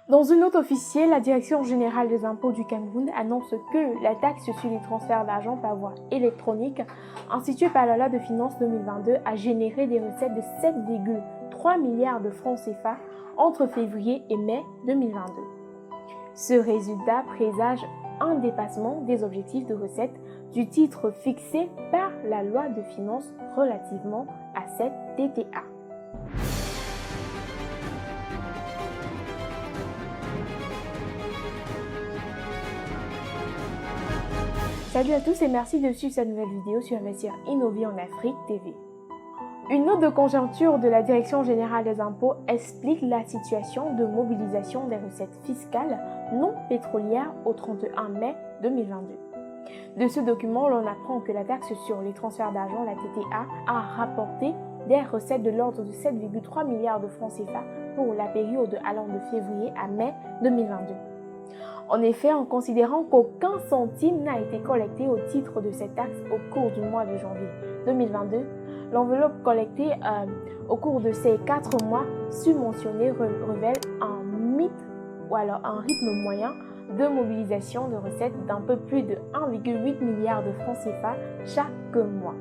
Dans une note officielle, la Direction générale des impôts du Cameroun annonce que la taxe sur les transferts d'argent par voie électronique, instituée par la loi de finances 2022, a généré des recettes de 7,3 milliards de francs CFA entre février et mai 2022. Ce résultat présage un dépassement des objectifs de recettes du titre fixé par la loi de finances relativement à cette TTA. Salut à tous et merci de suivre cette nouvelle vidéo sur Investir Innover en Afrique TV. Une note de conjoncture de la Direction générale des impôts explique la situation de mobilisation des recettes fiscales non pétrolières au 31 mai 2022. De ce document, l'on apprend que la taxe sur les transferts d'argent, la TTA, a rapporté des recettes de l'ordre de 7,3 milliards de francs CFA pour la période allant de février à mai 2022. En effet, en considérant qu'aucun centime n'a été collecté au titre de cette taxe au cours du mois de janvier 2022, l'enveloppe collectée au cours de ces 4 mois subventionnés révèle un rythme moyen de mobilisation de recettes d'un peu plus de 1,8 milliard de francs CFA chaque mois.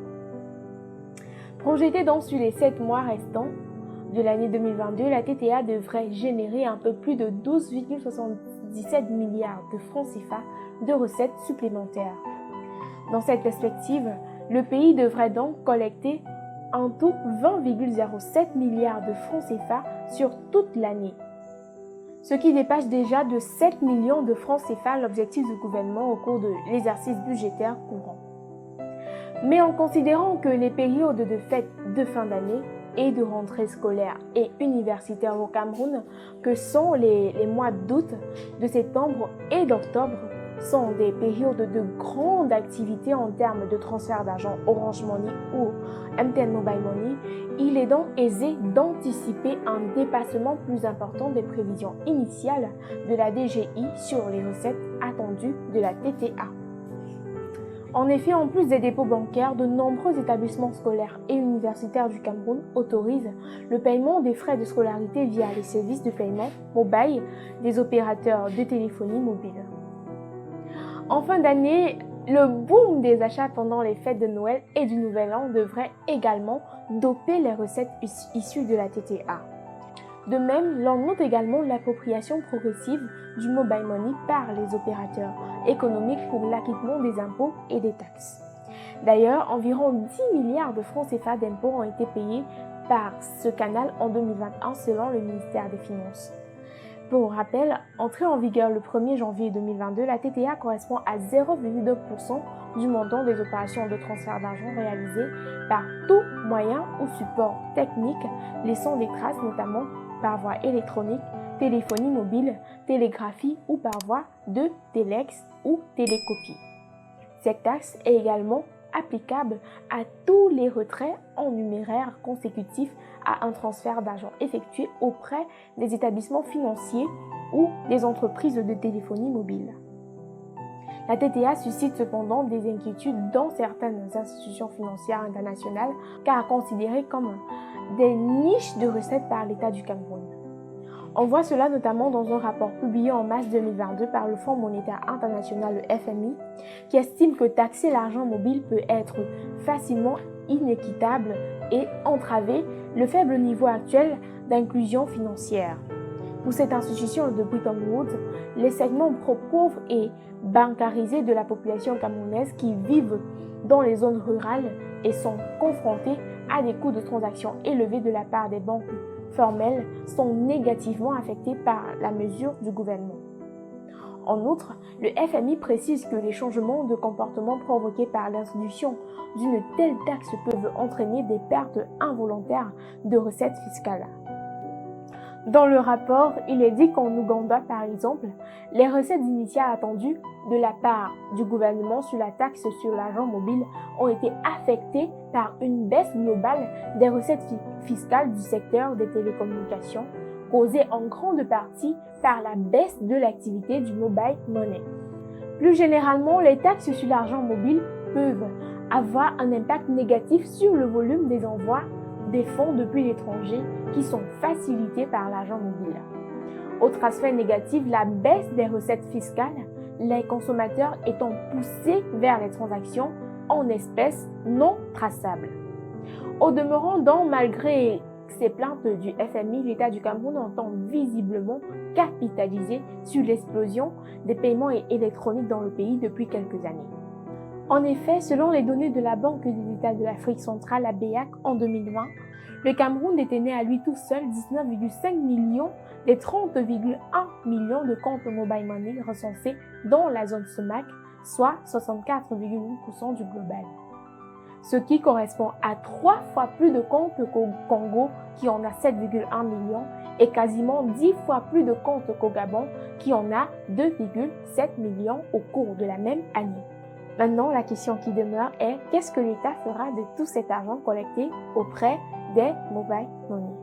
Projetée donc sur les 7 mois restants de l'année 2022, la TTA devrait générer un peu plus de 12,77 milliards de francs CFA de recettes supplémentaires. Dans cette perspective, le pays devrait donc collecter en tout 20,07 milliards de francs CFA sur toute l'année, ce qui dépasse déjà de 7 millions de francs CFA l'objectif du gouvernement au cours de l'exercice budgétaire courant. Mais en considérant que les périodes de fêtes de fin d'année et de rentrée scolaire et universitaire au Cameroun, que sont les mois d'août, de septembre et d'octobre, sont des périodes de grande activité en termes de transfert d'argent Orange Money ou MTN Mobile Money, il est donc aisé d'anticiper un dépassement plus important des prévisions initiales de la DGI sur les recettes attendues de la TTA. En effet, en plus des dépôts bancaires, de nombreux établissements scolaires et universitaires du Cameroun autorisent le paiement des frais de scolarité via les services de paiement mobile des opérateurs de téléphonie mobile. En fin d'année, le boom des achats pendant les fêtes de Noël et du Nouvel An devrait également doper les recettes issues de la TTA. De même, l'on note également l'appropriation progressive du mobile money par les opérateurs économiques pour l'acquittement des impôts et des taxes. D'ailleurs, environ 10 milliards de francs CFA d'impôts ont été payés par ce canal en 2021 selon le ministère des Finances. Pour rappel, entrée en vigueur le 1er janvier 2022, la TTA correspond à 0,2% du montant des opérations de transfert d'argent réalisées par tout moyen ou support technique, laissant des traces notamment par voie électronique, téléphonie mobile, télégraphie ou par voie de téléx ou télécopie. Cette taxe est également applicable à tous les retraits en numéraire consécutifs à un transfert d'argent effectué auprès des établissements financiers ou des entreprises de téléphonie mobile. La TTA suscite cependant des inquiétudes dans certaines institutions financières internationales car considérées comme des niches de recettes par l'État du Cameroun. On voit cela notamment dans un rapport publié en mars 2022 par le Fonds monétaire international, le FMI, qui estime que taxer l'argent mobile peut être facilement inéquitable et entraver le faible niveau actuel d'inclusion financière. Pour cette institution de Bretton Woods, les segments pauvres et bancarisés de la population camerounaise qui vivent dans les zones rurales et sont confrontés à des coûts de transaction élevés de la part des banques formelles sont négativement affectés par la mesure du gouvernement. En outre, le FMI précise que les changements de comportement provoqués par l'introduction d'une telle taxe peuvent entraîner des pertes involontaires de recettes fiscales. Dans le rapport, il est dit qu'en Ouganda, par exemple, les recettes initiales attendues de la part du gouvernement sur la taxe sur l'argent mobile ont été affectées par une baisse globale des recettes fiscales du secteur des télécommunications, causée en grande partie par la baisse de l'activité du mobile money. Plus généralement, les taxes sur l'argent mobile peuvent avoir un impact négatif sur le volume des envois des fonds depuis l'étranger qui sont facilités par l'argent mobile. Autre aspect négatif, la baisse des recettes fiscales, les consommateurs étant poussés vers les transactions en espèces non traçables. Au demeurant, donc, malgré ces plaintes du FMI, l'État du Cameroun entend visiblement capitaliser sur l'explosion des paiements électroniques dans le pays depuis quelques années. En effet, selon les données de la Banque des États de l'Afrique centrale, la BEAC, en 2020, le Cameroun détenait à lui tout seul 19,5 millions des 30,1 millions de comptes mobile money recensés dans la zone SOMAC, soit 64,8% du global. Ce qui correspond à 3 fois plus de comptes qu'au Congo qui en a 7,1 millions et quasiment 10 fois plus de comptes qu'au Gabon qui en a 2,7 millions au cours de la même année. Maintenant, la question qui demeure est qu'est-ce que l'État fera de tout cet argent collecté auprès des mobile money?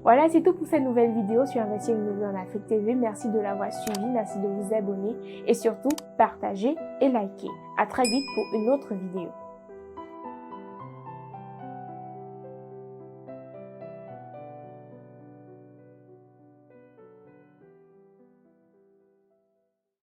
Voilà, c'est tout pour cette nouvelle vidéo sur Investir Immobilier en Afrique TV. Merci de l'avoir suivi, merci de vous abonner et surtout partager et liker. À très vite pour une autre vidéo.